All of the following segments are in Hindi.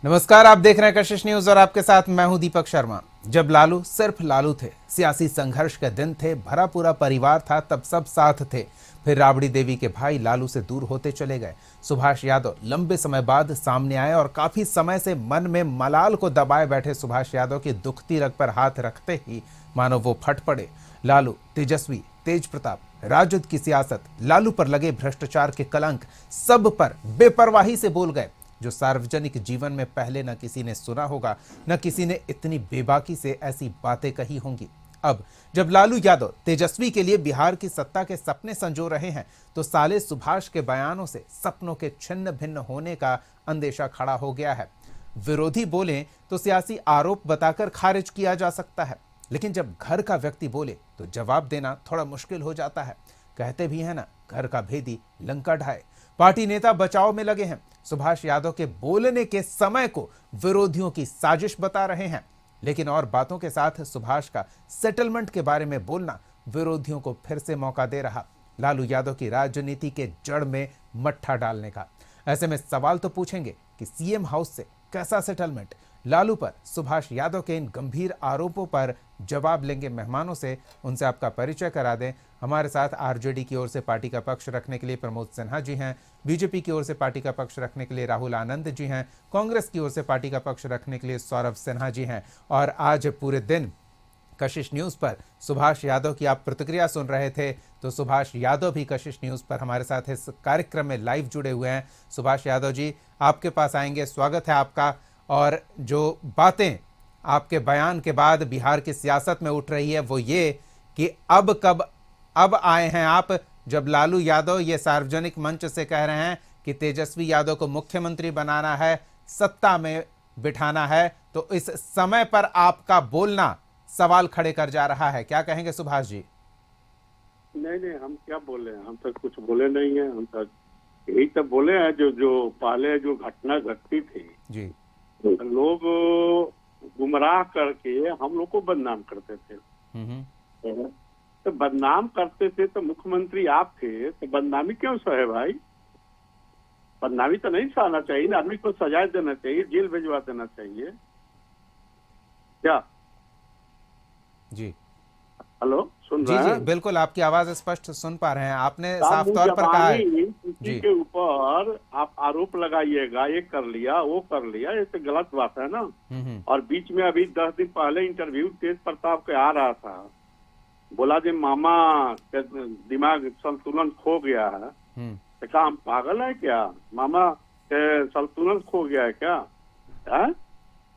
नमस्कार, आप देख रहे हैं कशिश न्यूज और आपके साथ मैं हूं दीपक शर्मा। जब लालू सिर्फ लालू थे, सियासी संघर्ष के दिन थे, भरा पूरा परिवार था, तब सब साथ थे। फिर राबड़ी देवी के भाई लालू से दूर होते चले गए। सुभाष यादव लंबे समय बाद सामने आए और काफी समय से मन में मलाल को दबाए बैठे सुभाष यादव की दुखती रग पर हाथ रखते ही मानो वो फट पड़े। लालू, तेजस्वी, तेज प्रताप, राजद की सियासत, लालू पर लगे भ्रष्टाचार के कलंक, सब पर बेपरवाही से बोल गए, जो सार्वजनिक जीवन में पहले न किसी ने सुना होगा, न किसी ने इतनी बेबाकी से ऐसी बातें कही होंगी। अब जब लालू यादव तेजस्वी के लिए बिहार की सत्ता के सपने संजो रहे हैं, तो साले सुभाष के बयानों से सपनों के छिन्न भिन्न होने का अंदेशा खड़ा हो गया है। विरोधी बोले तो सियासी आरोप बताकर खारिज किया जा सकता है, लेकिन जब घर का व्यक्ति बोले तो जवाब देना थोड़ा मुश्किल हो जाता है। कहते भी है ना, घर का भेदी लंका ढाए। पार्टी नेता बचाव में लगे हैं। सुभाष यादव के बोलने के समय को विरोधियों की साजिश बता रहे हैं, लेकिन और बातों के साथ सुभाष का सेटलमेंट के बारे में बोलना विरोधियों को फिर से मौका दे रहा, लालू यादव की राजनीति के जड़ में मट्ठा डालने का। ऐसे में सवाल तो पूछेंगे कि सीएम हाउस से कैसा सेटलमेंट। लालू पर सुभाष यादव के इन गंभीर आरोपों पर जवाब लेंगे मेहमानों से। उनसे आपका परिचय करा दें। हमारे साथ आरजेडी की ओर से पार्टी का पक्ष रखने के लिए प्रमोद सिन्हा जी हैं, बीजेपी की ओर से पार्टी का पक्ष रखने के लिए राहुल आनंद जी हैं, कांग्रेस की ओर से पार्टी का पक्ष रखने के लिए सौरभ सिन्हा जी हैं। और आज पूरे दिन कशिश न्यूज पर सुभाष यादव की आप प्रतिक्रिया सुन रहे थे, तो सुभाष यादव भी कशिश न्यूज पर हमारे साथ इस कार्यक्रम में लाइव जुड़े हुए हैं। सुभाष यादव जी, आपके पास आएंगे, स्वागत है आपका। और जो बातें आपके बयान के बाद बिहार की सियासत में उठ रही है वो ये कि अब आए हैं आप, जब लालू यादव ये सार्वजनिक मंच से कह रहे हैं कि तेजस्वी यादव को मुख्यमंत्री बनाना है, सत्ता में बिठाना है, तो इस समय पर आपका बोलना सवाल खड़े कर जा रहा है। क्या कहेंगे सुभाष जी? नहीं, हम क्या बोले हैं? हम तो कुछ बोले नहीं है। हम तो यही तो बोले हैं जो पहले जो घटना घटती थी जी। लोग गुमराह करके हम लोग को बदनाम करते थे। तो बदनाम करते थे तो मुख्यमंत्री आप थे, तो बदनामी क्यों सहे भाई? बदनामी तो नहीं सहना चाहिए। आदमी को सजा देना चाहिए, जेल भिजवा देना चाहिए। क्या जी? हेलो, सुन जी रहे जी हैं? बिल्कुल, आपकी आवाज स्पष्ट सुन पा रहे हैं। आपने साहब साफ तौर पर कहा है किसी के ऊपर आप आरोप लगाइएगा, ये कर लिया वो कर लिया, ये तो गलत बात है ना। और बीच में अभी 10 दिन पहले इंटरव्यू तेज प्रताप के आ रहा था, बोला जी मामा के दिमाग संतुलन खो गया है। तो कहा हम पागल है क्या? मामा के संतुलन खो गया है क्या? है?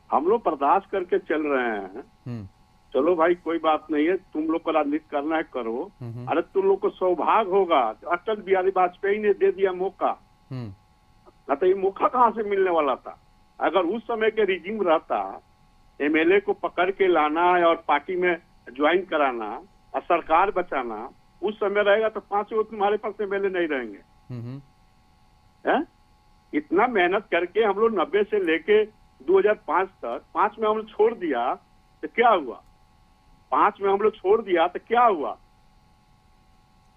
हम लोग बर्दाश्त करके चल रहे हैं। चलो भाई, कोई बात नहीं है, तुम लोग को राजनीति करना है करो। अरे तुम लोग को सौभाग्य होगा, अटल बिहारी वाजपेयी ने दे दिया मौका, ना तो ये मौका कहाँ से मिलने वाला था? अगर उस समय के रिजिम रहता, एमएलए को पकड़ के लाना और पार्टी में ज्वाइन कराना और सरकार बचाना, उस समय रहेगा तो 5 वो तुम्हारे पास एमएलए नहीं रहेंगे। है? इतना मेहनत करके हम लोग 90 से लेके 2005 तक, 5 में हम लोग छोड़ दिया तो क्या हुआ? 5 में हम लोग छोड़ दिया तो क्या हुआ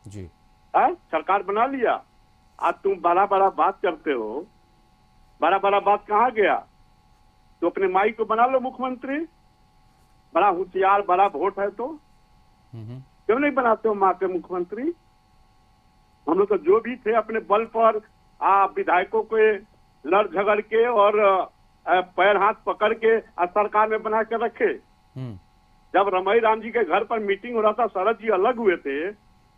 जी? है? सरकार बना लिया। आज तुम बड़ा बड़ा बात करते हो, बड़ा बड़ा बात कहाँ गया? तो अपने माई को बना लो मुख्यमंत्री, बड़ा होशियार, बड़ा वोट है तो क्यों नहीं बनाते हो माँ के मुख्यमंत्री? हम लोग तो जो भी थे अपने बल पर विधायकों को लड़ झगड़ के और पैर हाथ पकड़ के सरकार में बना के रखे। जब रमई राम जी के घर पर मीटिंग हो रहा था, शरद जी अलग हुए थे,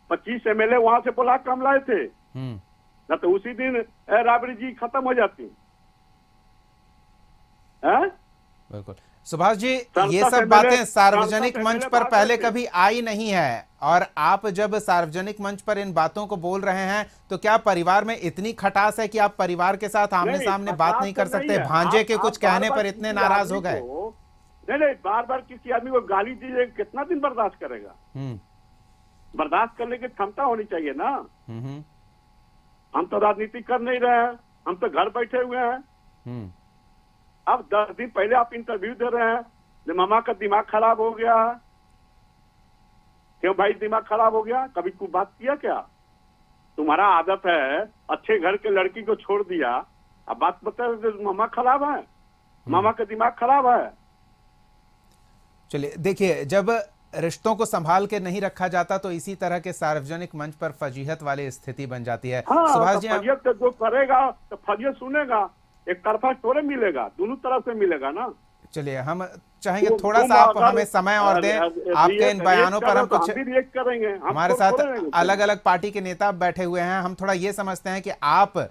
25 एमएलए वहां से बुला कम लाए थे, न तो उसी दिन राबड़ी जी खत्म हो जाती है। बिल्कुल सुभाष जी, ये सब बातें सार्वजनिक मंच पर पहले कभी आई नहीं है, और आप जब सार्वजनिक मंच पर इन बातों को बोल रहे हैं तो क्या परिवार में इतनी खटास है कि आप परिवार के साथ आमने सामने बात नहीं कर सकते? भांजे के कुछ कहने पर इतने नाराज हो गए? नहीं, बार बार किसी आदमी को गाली दीजिए, कितना दिन बर्दाश्त करेगा? बर्दाश्त करने की क्षमता होनी चाहिए ना। हम तो राजनीति कर नहीं रहे हैं, हम तो घर बैठे हुए हैं। अब 10 दिन पहले आप इंटरव्यू दे रहे हैं कि मामा का दिमाग खराब हो गया है। क्यों भाई दिमाग खराब हो गया? कभी कोई बात किया क्या? तुम्हारा आदत है अच्छे घर के लड़की को छोड़ दिया, अब बात बता मामा खराब है। मामा का दिमाग खराब है। चलिए देखिए, जब रिश्तों को संभाल के नहीं रखा जाता तो इसी तरह के सार्वजनिक मंच पर फजीहत वाली स्थिति बन जाती है। हाँ, सुभाष तो जी फजीहत तो जो करेगा तो फजीहत सुनेगा, एक तरफा थोड़े मिलेगा, दोनों तरफ से मिलेगा ना। चलिए हम चाहेंगे तुम थोड़ा सा आप अगर हमें समय और दें। आपके इन बयानों पर हम तो कुछ हम भी रिएक्ट करेंगे, हम हमारे तो साथ थोड़े रहेंगे। अलग अलग पार्टी के नेता बैठे हुए हैं, हम थोड़ा ये समझते हैं कि आप,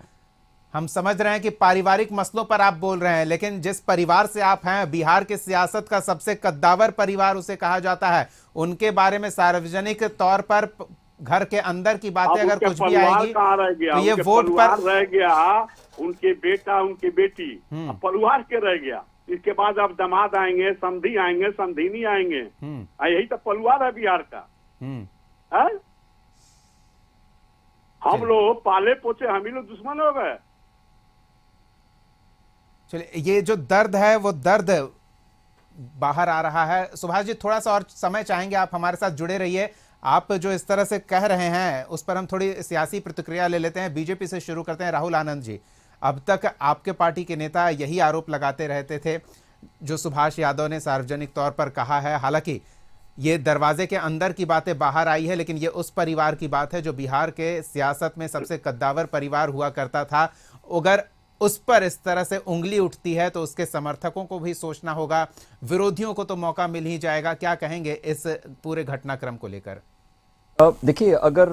हम समझ रहे हैं कि पारिवारिक मसलों पर आप बोल रहे हैं, लेकिन जिस परिवार से आप हैं, बिहार की सियासत का सबसे कद्दावर परिवार उसे कहा जाता है, उनके बारे में सार्वजनिक तौर पर घर के अंदर की बातें अगर कुछ भी आएगी कहाँ रह गया, तो ये उनके वोट पर रह गया, उनके बेटा उनकी बेटी, अब परिवार के रह गया। इसके बाद अब दामाद आएंगे, समधी आएंगे, समधीनी आएंगे, यही तो परिवार है बिहार का। है? हम लोग पाले पोचे, हम ही लोग दुश्मन हो गए। चलिए, ये जो दर्द है वो दर्द बाहर आ रहा है। सुभाष जी थोड़ा सा और समय चाहेंगे, आप हमारे साथ जुड़े रहिए। आप जो इस तरह से कह रहे हैं उस पर हम थोड़ी सियासी प्रतिक्रिया ले लेते हैं। बीजेपी से शुरू करते हैं। राहुल आनंद जी, अब तक आपके पार्टी के नेता यही आरोप लगाते रहते थे जो सुभाष यादव ने सार्वजनिक तौर पर कहा है। हालांकि ये दरवाजे के अंदर की बातें बाहर आई है, लेकिन ये उस परिवार की बात है जो बिहार के सियासत में सबसे कद्दावर परिवार हुआ करता था। अगर उस पर इस तरह से उंगली उठती है तो उसके समर्थकों को भी सोचना होगा, विरोधियों को तो मौका मिल ही जाएगा। क्या कहेंगे इस पूरे घटनाक्रम को लेकर? देखिए, अगर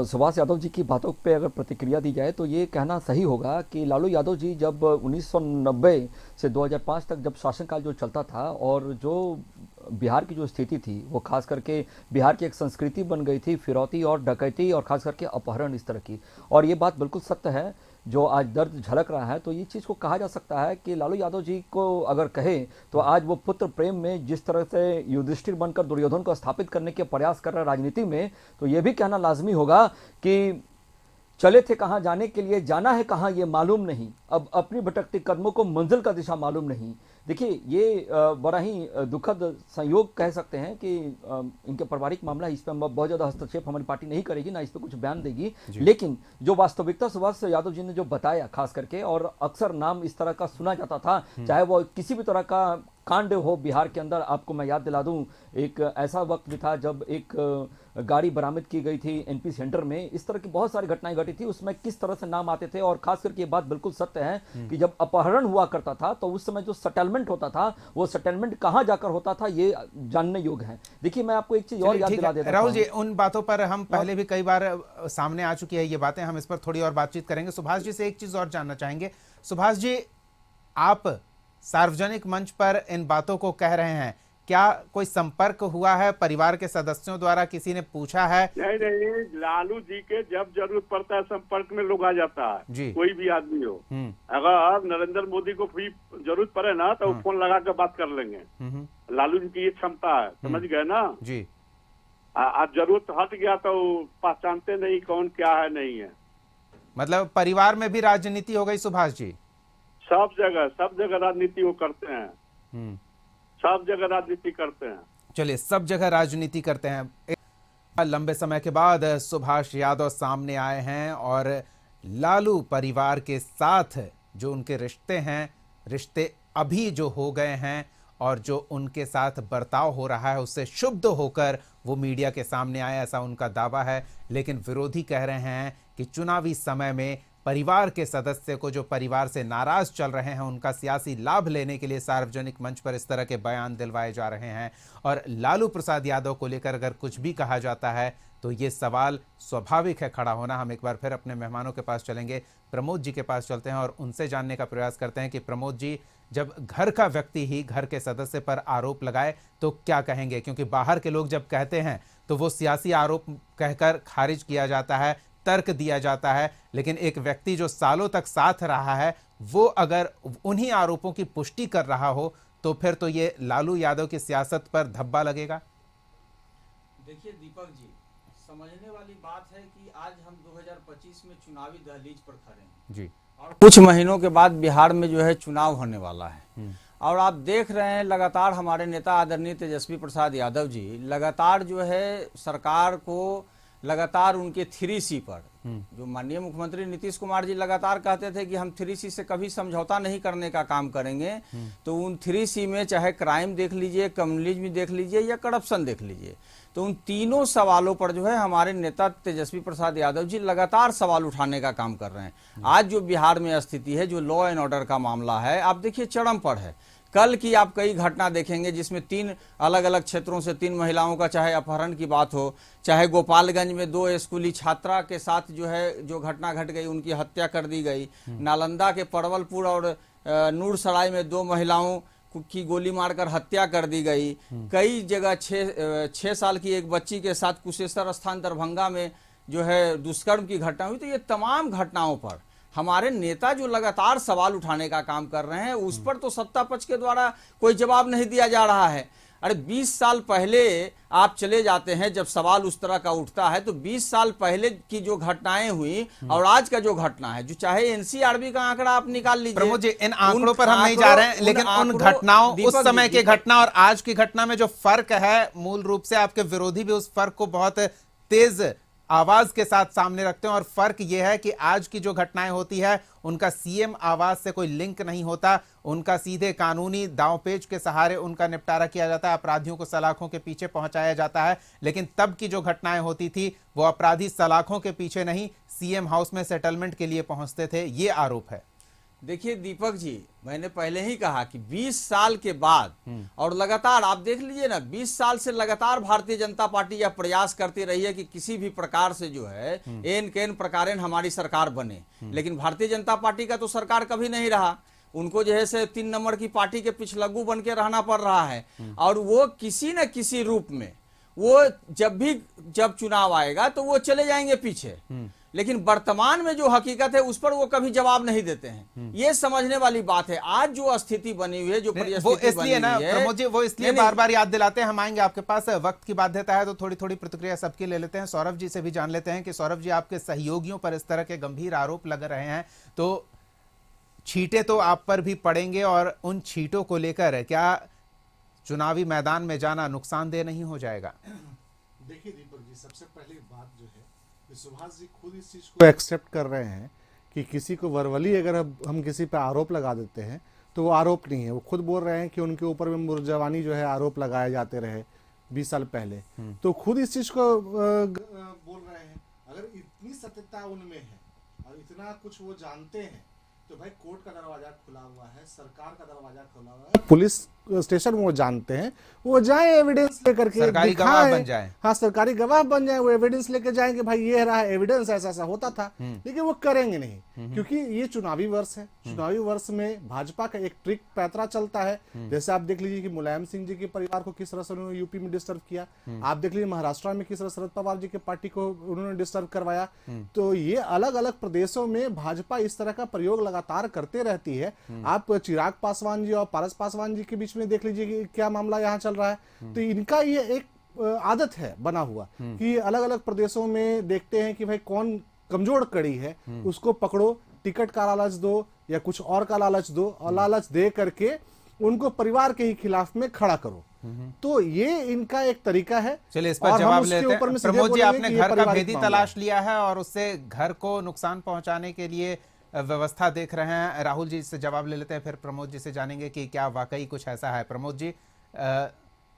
सुभाष यादव जी की बातों पे अगर प्रतिक्रिया दी जाए तो ये कहना सही होगा कि लालू यादव जी जब 1990 से 2005 तक जब शासनकाल जो चलता था और जो बिहार की जो स्थिति थी वो खास करके बिहार की एक संस्कृति बन गई थी फिरौती और डकैती और खास करके अपहरण इस तरह की, और ये बात बिल्कुल सत्य है जो आज दर्द झलक रहा है। तो ये चीज़ को कहा जा सकता है कि लालू यादव जी को अगर कहे तो आज वो पुत्र प्रेम में जिस तरह से युधिष्ठिर बनकर दुर्योधन को स्थापित करने के प्रयास कर रहे राजनीति में, तो ये भी कहना लाजमी होगा कि चले थे कहाँ, जाने के लिए जाना है कहाँ ये मालूम नहीं, अब अपनी भटकती कदमों को मंजिल का दिशा मालूम नहीं। देखिए, ये बड़ा ही दुखद संयोग कह सकते हैं कि इनके पारिवारिक मामला, इस पर बहुत ज़्यादा हस्तक्षेप हमारी पार्टी नहीं करेगी, ना इस पर कुछ बयान देगी, लेकिन जो वास्तविकता सुभाष यादव जी ने जो बताया खास करके, और अक्सर नाम इस तरह का सुना जाता था, चाहे वो किसी भी तरह का कांड हो बिहार के अंदर। आपको मैं याद दिला दूं, एक ऐसा वक्त भी था जब एक गाड़ी बरामद की गई थी एनपी सेंटर में, इस तरह की बहुत सारी घटनाएं घटी थी, उसमें किस तरह से नाम आते थे। और खास करके ये बात बिल्कुल सत्य है कि जब अपहरण हुआ करता था तो उस समय जो सेटलमेंट होता था वो सेटलमेंट कहां जाकर होता था ये जानने योग्य है। देखिए, मैं आपको एक चीज और याद दिला देता हूं। राहुल जी, उन बातों पर हम पहले भी कई बार सामने आ चुकी है ये बातें, हम इस पर थोड़ी और बातचीत करेंगे। सुभाष जी से एक चीज और जानना चाहेंगे। सुभाष जी, आप सार्वजनिक मंच पर इन बातों को कह रहे हैं, क्या कोई संपर्क हुआ है परिवार के सदस्यों द्वारा, किसी ने पूछा है? नहीं, लालू जी के जब जरूरत पड़ता है संपर्क में लोग आ जाता है जी। कोई भी आदमी हो, अगर नरेंद्र मोदी को भी जरूरत पड़े ना तो फोन लगा कर बात कर लेंगे। लालू जी की ये क्षमता है, समझ गए ना जी। आज जरूरत हट गया तो पहचानते नहीं कौन क्या है नहीं है। मतलब परिवार में भी राजनीति हो गई सुभाष जी? सब जगह राजनीति वो करते हैं, सब जगह राजनीति करते हैं। चलिए, सब जगह राजनीति करते हैं। लंबे समय के बाद सुभाष यादव सामने आए हैं और लालू परिवार के साथ जो उनके रिश्ते हैं, रिश्ते अभी जो हो गए हैं और जो उनके साथ बर्ताव हो रहा है उससे क्षुब्ध होकर वो मीडिया के सामने आए, ऐसा उनका दावा है। लेकिन विरोधी कह रहे हैं कि चुनावी समय में परिवार के सदस्य को, जो परिवार से नाराज चल रहे हैं, उनका सियासी लाभ लेने के लिए सार्वजनिक मंच पर इस तरह के बयान दिलवाए जा रहे हैं। और लालू प्रसाद यादव को लेकर अगर कुछ भी कहा जाता है तो ये सवाल स्वाभाविक है खड़ा होना। हम एक बार फिर अपने मेहमानों के पास चलेंगे, प्रमोद जी के पास चलते हैं और उनसे जानने का प्रयास करते हैं कि प्रमोद जी, जब घर का व्यक्ति ही घर के सदस्य पर आरोप लगाए तो क्या कहेंगे? क्योंकि बाहर के लोग जब कहते हैं तो वो सियासी आरोप कहकर खारिज किया जाता है, तर्क दिया जाता है, लेकिन एक व्यक्ति जो सालों तक साथ रहा है वो अगर उन्हीं आरोपों की पुष्टि कर रहा हो तो फिर तो ये लालू यादव की सियासत पर धब्बा लगेगा। देखिए दीपक जी, समझने वाली बात है कि आज हम 2025 में चुनावी दहलीज पर खड़े हैं जी, और कुछ महीनों के बाद बिहार में जो है चुनाव होने वाला है। और आप देख रहे हैं लगातार हमारे नेता आदरणीय तेजस्वी प्रसाद यादव जी लगातार जो है सरकार को लगातार उनके 3C पर जो माननीय मुख्यमंत्री नीतीश कुमार जी लगातार कहते थे कि हम 3C से कभी समझौता नहीं करने का काम करेंगे, तो उन 3C में चाहे क्राइम देख लीजिए, कम्युनिज्म देख लीजिए या करप्शन देख लीजिए, तो उन तीनों सवालों पर जो है हमारे नेता तेजस्वी प्रसाद यादव जी लगातार सवाल उठाने का काम कर रहे हैं। आज जो बिहार में स्थिति है, जो लॉ एंड ऑर्डर का मामला है, आप देखिए चरम पर है। कल की आप कई घटना देखेंगे जिसमें 3 अलग अलग क्षेत्रों से 3 महिलाओं का चाहे अपहरण की बात हो, चाहे गोपालगंज में 2 स्कूली छात्रा के साथ जो घटना घट गई, उनकी हत्या कर दी गई, नालंदा के परवलपुर और नूरसराय में 2 महिलाओं की गोली मारकर हत्या कर दी गई, कई जगह 6 साल की एक बच्ची के साथ कुशेश्वर स्थान दरभंगा में जो है दुष्कर्म की घटना हुई। तो ये तमाम घटनाओं पर हमारे नेता जो लगातार सवाल उठाने का काम कर रहे हैं, उस पर तो सत्ता पक्ष के द्वारा कोई जवाब नहीं दिया जा रहा है। अरे 20 साल पहले आप चले जाते हैं, जब सवाल उस तरह का उठता है, तो 20 साल पहले की जो घटनाएं हुई और आज का जो घटना है, जो चाहे एनसीआरबी का आंकड़ा आप निकाल लीजिए। प्रमोद जी, इन आंकड़ों पर हम नहीं जा रहे हैं, लेकिन उन घटनाओं, उस समय की घटना और आज की घटना में जो फर्क है, मूल रूप से आपके विरोधी भी उस फर्क को बहुत तेज आवाज के साथ सामने रखते हैं। और फर्क यह है कि आज की जो घटनाएं होती है, उनका सीएम आवाज से कोई लिंक नहीं होता, उनका सीधे कानूनी दांवपेच के सहारे उनका निपटारा किया जाता है, अपराधियों को सलाखों के पीछे पहुंचाया जाता है। लेकिन तब की जो घटनाएं होती थी, वो अपराधी सलाखों के पीछे नहीं, सीएम हाउस में सेटलमेंट के लिए पहुंचते थे, ये आरोप है। देखिए दीपक जी, मैंने पहले ही कहा कि 20 साल के बाद और लगातार आप देख लीजिए ना, 20 साल से लगातार भारतीय जनता पार्टी यह प्रयास करती रही है कि किसी भी प्रकार से जो है एन केन प्रकारेण हमारी सरकार बने, लेकिन भारतीय जनता पार्टी का तो सरकार कभी नहीं रहा। उनको जो है से 3 नंबर की पार्टी के पिछलग्गू बन के रहना पड़ रहा है, और वो किसी न किसी रूप में वो जब चुनाव आएगा तो वो चले जाएंगे पीछे, लेकिन वर्तमान में जो हकीकत है उस पर वो कभी जवाब नहीं देते हैं। ये समझने वाली बात है। आज जो स्थिति बनी हुई है, जो वो इसलिए ना प्रमोद जी, वो इसलिए बार बार याद दिलाते हैं। हम आएंगे आपके पास, वक्त की बाध्यता है तो थोड़ी थोड़ी प्रतिक्रिया सबकी ले लेते हैं। सौरभ जी से भी जान लेते हैं कि सौरभ जी, आपके सहयोगियों पर इस तरह के गंभीर आरोप लग रहे हैं, तो छींटे तो आप पर भी पड़ेंगे, और उन छींटों को लेकर क्या चुनावी मैदान में जाना नुकसानदेह नहीं हो जाएगा? देखिए दीपक जी, सबसे पहली बात जो है, सुभाष जी खुद इस चीज को एक्सेप्ट कर रहे हैं कि किसी को वर्बली अगर हम किसी पे आरोप लगा देते हैं तो वो आरोप नहीं है। वो खुद बोल रहे हैं कि उनके ऊपर में मुर्जावानी जो है आरोप लगाए जाते रहे 20 साल पहले, तो खुद इस चीज को बोल रहे हैं। अगर इतनी सत्यता उनमें है और इतना कुछ वो जानते हैं, तो भाई कोर्ट का दरवाजा खुला हुआ है, सरकार का दरवाजा खुला हुआ है, पुलिस स्टेशन वो जानते हैं, वो जाए एविडेंस लेकर के, सरकारी गवाह बन जाए। हाँ, सरकारी गवाह बन जाए, वो एविडेंस लेके जाएंगे, भाई ये रहा एविडेंस, ऐसा ऐसा होता था। लेकिन वो करेंगे नहीं, क्योंकि ये चुनावी वर्ष है। चुनावी वर्ष में भाजपा का एक ट्रिक पैतरा चलता है। जैसे आप देख लीजिए कि मुलायम सिंह जी के परिवार को किस तरह से उन्होंने यूपी में डिस्टर्ब किया, आप देख लीजिए महाराष्ट्र में किस तरह शरद पवार जी के पार्टी को उन्होंने डिस्टर्ब करवाया। तो ये अलग अलग प्रदेशों में भाजपा इस तरह का प्रयोग लगातार करते रहती है। आप चिराग पासवान जी और पारस पासवान जी के बीच में देख लीजिए कि क्या मामला यहाँ चल रहा है। तो इनका ये एक आदत है बना हुआ कि अलग अलग प्रदेशों में देखते हैं कि भाई कौन कमजोर कड़ी है, उसको पकड़ो, टिकट का लालच दो या कुछ और का लालच दो, और लालच दे करके उनको परिवार के ही खिलाफ में खड़ा करो। तो ये इनका एक तरीका है। चलिए इस पर जवाब लेते हैं। प्रमोद जी, आपने घर का भेदी तलाश लिया है और उससे घर को नुकसान पहुंचाने के लिए व्यवस्था देख रहे हैं। राहुल जी से जवाब ले लेते हैं, फिर प्रमोद जी से जानेंगे कि क्या वाकई कुछ ऐसा है। प्रमोद जी,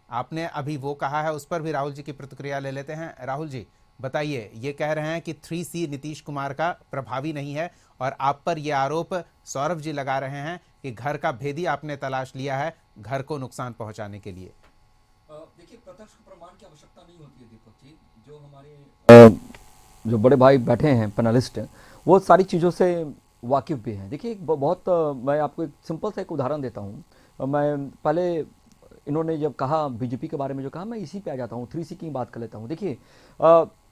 आपने अभी वो कहा है, उस पर भी राहुल जी की प्रतिक्रिया ले लेते हैं। राहुल जी बताइए, ये कह रहे हैं कि 3C नीतीश कुमार का प्रभावी नहीं है, और आप पर ये आरोप सौरभ जी लगा रहे हैं कि घर का भेदी आपने तलाश लिया है घर को नुकसान पहुंचाने के लिए। देखिए, प्रत्यक्ष प्रमाण की आवश्यकता नहीं होती है दीपक जी। जो हमारे जो बड़े भाई बैठे हैं पैनलिस्ट, वो सारी चीज़ों से वाकिफ भी हैं। देखिए, बहुत मैं आपको एक सिंपल सा एक उदाहरण देता हूँ। मैं पहले इन्होंने जब कहा बीजेपी के बारे में, जो कहा, मैं इसी पे आ जाता हूँ, 3C की बात कर लेता हूँ। देखिए,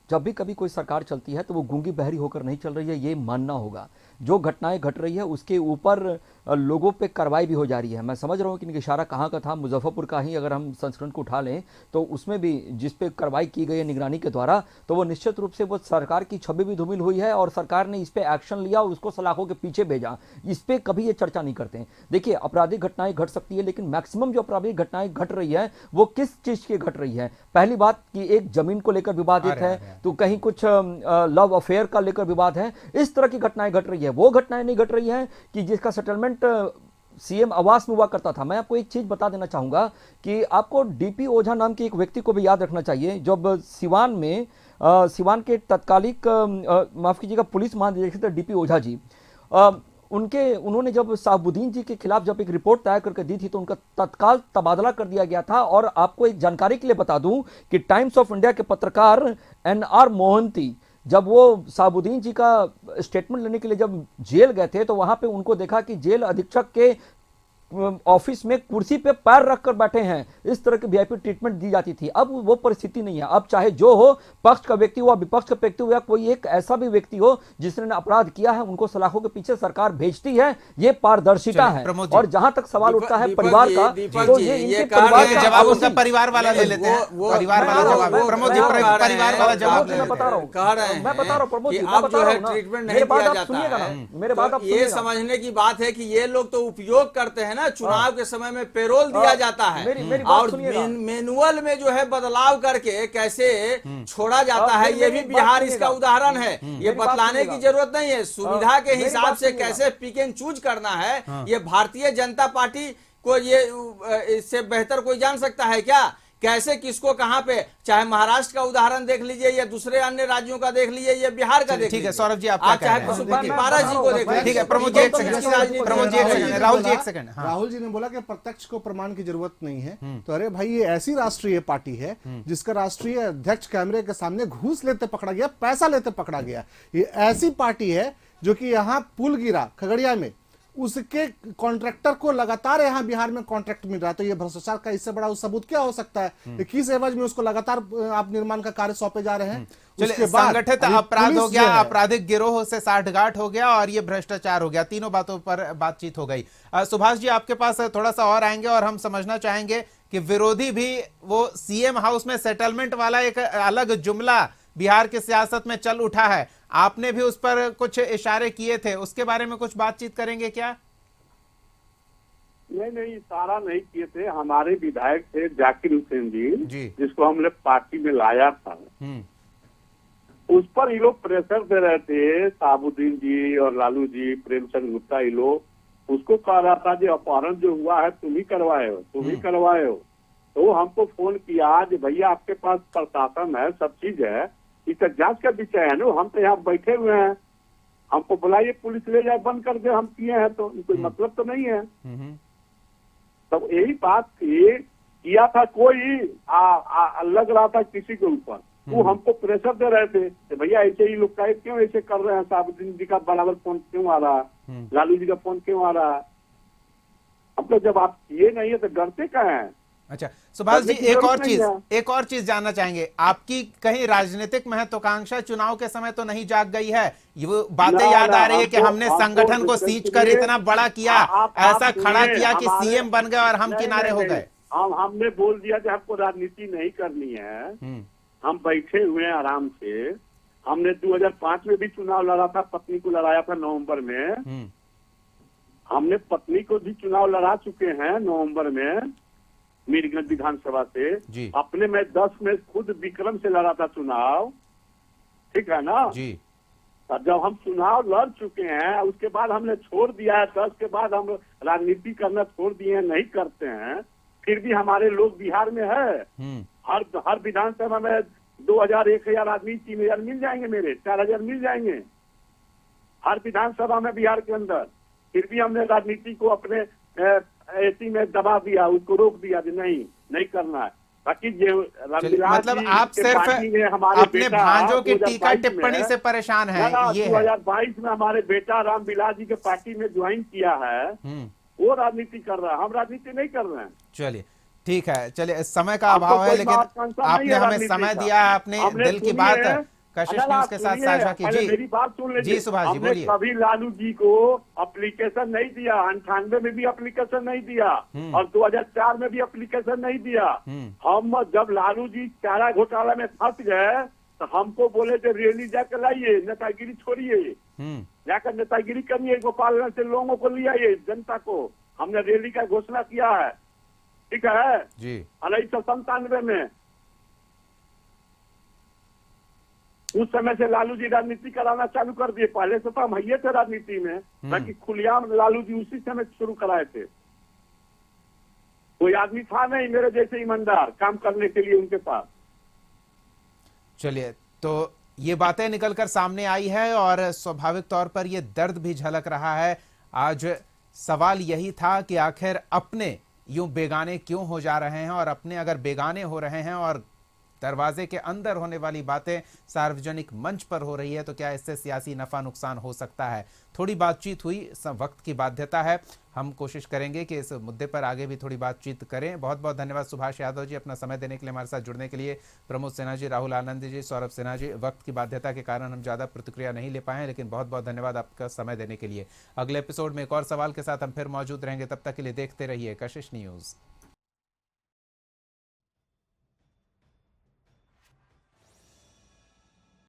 जब भी कभी कोई सरकार चलती है तो वो गूंगी बहरी होकर नहीं चल रही है, ये मानना होगा। जो घटनाएं घट रही है उसके ऊपर लोगों पे कार्रवाई भी हो जा रही है। मैं समझ रहा हूँ कि इनका इशारा कहाँ का था, मुजफ्फरपुर का ही अगर हम संस्करण को उठा लें तो उसमें भी जिस पे कार्रवाई की गई है निगरानी के द्वारा, तो वो निश्चित रूप से वो सरकार की छवि भी धूमिल हुई है और सरकार ने इस पे एक्शन लिया और उसको सलाखों के पीछे भेजा। इस पे कभी ये चर्चा नहीं करते हैं। देखिए, आपराधिक घटनाएं घट सकती है, लेकिन मैक्सिमम जो आपराधिक घटनाएं घट रही है वो किस चीज की घट रही है? पहली बात कि एक जमीन को लेकर विवादित है, तो कहीं कुछ लव अफेयर का लेकर विवाद है, इस तरह की घटनाएं घट रही है। वो घटनाएं नहीं घट रही है कि जिसका सेटलमेंट सीएम आवास में हुआ करता था। मैं आपको एक चीज बता देना चाहूंगा कि आपको डीपी ओझा नाम के एक व्यक्ति को भी याद रखना चाहिए। जब सिवान में सिवान के तत्कालिक माफ कीजिएगा पुलिस महानिदेशक डीपी ओझा जी, उन्होंने जब साहबुद्दीन जी के खिलाफ जब एक रिपोर्ट तैयार करके दी थी तो उनका तत्काल तबादला कर दिया गया था। और आपको एक जानकारी के लिए बता दूं कि टाइम्स ऑफ इंडिया के पत्रकार NR मोहंती जब वो साहबुद्दीन जी का स्टेटमेंट लेने के लिए जब जेल गए थे तो वहां पे उनको देखा कि जेल अधीक्षक के ऑफिस में कुर्सी पे पैर रखकर बैठे हैं। इस तरह की वीआईपी ट्रीटमेंट दी जाती थी। अब वो परिस्थिति नहीं है। अब चाहे जो हो, पक्ष का व्यक्ति हो, विपक्ष का व्यक्ति हो, या कोई एक ऐसा भी व्यक्ति हो जिसने अपराध किया है, उनको सलाखों के पीछे सरकार भेजती है। ये पारदर्शिता है। और जहां तक सवाल उठता है परिवार का, तो ये इनके परिवार का जवाब उसका परिवार वाला ले लेते हैं। परिवार वाला जवाब है प्रमोद जी, परिवार वाला जवाब मैं बता रहा हूं, मैं बता रहा हूं प्रमोद जी, अब जो है ट्रीटमेंट नहीं दिया जाता है। मेरे बात आप ये समझने की बात है कि ये लोग तो उपयोग करते हैं ना, चुनाव के समय में पेरोल दिया जाता है और मैनुअल में जो है बदलाव करके कैसे छोड़ा जाता है, ये भी बिहार इसका उदाहरण है। ये बतलाने की जरूरत नहीं है। सुविधा के हिसाब से कैसे पिक एंड चूज करना है, ये भारतीय जनता पार्टी को ये इससे बेहतर कोई जान सकता है क्या? कैसे किसको कहां पे, चाहे महाराष्ट्र का उदाहरण देख लीजिए या दूसरे अन्य राज्यों का देख लीजिए या बिहार का देख लीजिए। ठीक है सौरभ जी, आप चाहे पशुपति पारा जी को देख लीजिए। ठीक है प्रमोद जी, एक सेकंड, प्रमोद जी एक सेकंड, राहुल जी एक सेकंड। राहुल जी ने बोला कि प्रत्यक्ष को प्रमाण की जरूरत नहीं है। तो अरे भाई, ये ऐसी राष्ट्रीय पार्टी है जिसका राष्ट्रीय अध्यक्ष कैमरे के सामने घूस लेते पकड़ा गया, पैसा लेते पकड़ा गया। ये ऐसी पार्टी है जो कि यहाँ पुल गिरा खगड़िया में, उसके कॉन्ट्रैक्टर को लगातार यहाँ बिहार में कॉन्ट्रैक्ट मिल रहा है। तो ये भ्रष्टाचार का इससे बड़ा सबूत क्या हो सकता है? किस एवज में उसको लगातार आप निर्माण का कार्य सौंपे जा रहे हैं? चलिए, संगठित अपराध हो गया, आपराधिक गिरोह से साठगांठ हो गया और ये भ्रष्टाचार हो गया, तीनों बातों पर बातचीत हो गई। सुभाष जी, आपके पास थोड़ा सा और आएंगे और हम समझना चाहेंगे कि विरोधी भी वो सीएम हाउस में सेटलमेंट वाला एक अलग जुमला बिहार की सियासत में चल उठा है, आपने भी उस पर कुछ इशारे किए थे, उसके बारे में कुछ बातचीत करेंगे क्या? नहीं, इशारा नहीं किए थे। हमारे विधायक थे जाकिर हुसैन जी, जिसको हमने पार्टी में लाया था, उस पर ये लोग प्रेशर दे रहे थे, साबुद्दीन जी और लालू जी, प्रेमचंद गुप्ता, ये लोग उसको कह रहा था जो अपहरण जो हुआ है तुम ही करवाए हो, तुम ही करवाए हो। तो हमको फोन किया कि भैया आपके पास प्रशासन है, सब चीज है, इसका जांच का विषय है ना, हम तो यहाँ बैठे हुए हैं, हमको बुलाइए, पुलिस ले जाए, बंद कर दे, हम किए हैं तो कोई मतलब तो नहीं है। तब यही बात थी, किया था कोई लग रहा था किसी के ऊपर, वो हमको प्रेशर दे रहे थे कि भैया ऐसे ही लोग क्यों ऐसे कर रहे हैं, साबुद्दीन जी का बराबर फोन क्यों आ रहा है, लालू जी का फोन क्यों आ रहा है। अब तो जब आप किए नहीं है तो डरते कहाँ हैं? अच्छा सुभाष जी, एक और चीज जानना चाहेंगे, आपकी कहीं राजनीतिक महत्वाकांक्षा चुनाव के समय तो नहीं जाग गई है? ये बातें याद आ रही है कि हमने संगठन को सींच कर इतना बड़ा किया, ऐसा खड़ा किया कि सीएम बन गए और हम किनारे हो गए। हमने बोल दिया कि हमको राजनीति नहीं करनी है, हम बैठे हुए हैं आराम से। हमने 2005 में भी चुनाव लड़ा था, पत्नी को लड़ाया था नवंबर में, हमने पत्नी को भी चुनाव लड़ा चुके हैं नवंबर में मीरगंज विधानसभा से। अपने में 10 में खुद विक्रम से लड़ा था चुनाव, ठीक है ना जी। जब हम चुनाव लड़ चुके हैं उसके बाद हमने छोड़ दिया है, 10 के बाद हम राजनीति करना छोड़ दिए हैं, नहीं करते हैं। फिर भी हमारे लोग बिहार में है, हर विधानसभा में 2000 1000 आदमी 3000 मिल जाएंगे, मेरे 4000 मिल जाएंगे हर विधानसभा में बिहार के अंदर। फिर भी हमने राजनीति को अपने ऐसी में दबा दिया, उसको रोक दिया कि नहीं करना है। बाकी मतलब आप सिर्फ अपने भांजों की टीका टिप्पणी से परेशान हैं। ये 2022 में हमारे बेटा रामविलास जी के पार्टी में ज्वाइन किया है, वो राजनीति कर रहा है, हम राजनीति नहीं कर रहे हैं। चलिए ठीक है, चलिए समय का अभाव है, लेकिन आपने हमें समय दिया है, अपने दिल की बात कशिश अगर न्यूज आप के साथ सुनिए, साझा पहले कीजिए। मेरी बात सुन लीजिए। जी सुभाष जी हमने बोलिए। कभी लालू जी को एप्लीकेशन नहीं दिया, 98 में भी एप्लीकेशन नहीं दिया और 2004 में भी एप्लीकेशन नहीं दिया। हम जब लालू जी चारा घोटाला में फंस गए तो हमको बोले थे रैली जाकर लाइए, नेतागिरी छोड़िए, जाकर नेतागिरी करिए, गोपालगंज से लोगों को ले आइए, जनता को। हमने रैली का घोषणा किया है, ठीक है जी। 1997 में। उस समय से लालू जी राजनीति कराना चालू कर दिए। पहले से तो हम हइये थे राजनीति में, ताकि खुलेआम लालू जी उसी समय शुरू कराए थे। कोई आदमी था नहीं मेरे जैसे ईमानदार काम करने के लिए उनके पास। चलिए, तो ये बातें निकलकर सामने आई है और स्वाभाविक तौर पर ये दर्द भी झलक रहा है। आज सवाल यही था कि आखिर अपने यूं बेगाने क्यों हो जा रहे हैं, और अपने अगर बेगाने हो रहे हैं और दरवाजे के अंदर होने वाली बातें सार्वजनिक मंच पर हो रही है, तो क्या इससे सियासी नफा नुकसान हो सकता है। थोड़ी बातचीत हुई, वक्त की बाध्यता है, हम कोशिश करेंगे कि इस मुद्दे पर आगे भी थोड़ी बातचीत करें। बहुत बहुत धन्यवाद सुभाष यादव जी अपना समय देने के लिए, हमारे साथ जुड़ने के लिए। प्रमोद सिन्हा जी, राहुल आनंद जी, सौरभ सिन्हा जी, वक्त की बाध्यता के कारण हम ज़्यादा प्रतिक्रिया नहीं ले पाए, लेकिन बहुत बहुत धन्यवाद आपका समय देने के लिए। अगले एपिसोड में एक और सवाल के साथ हम फिर मौजूद रहेंगे, तब तक के लिए देखते रहिए कशिश न्यूज़।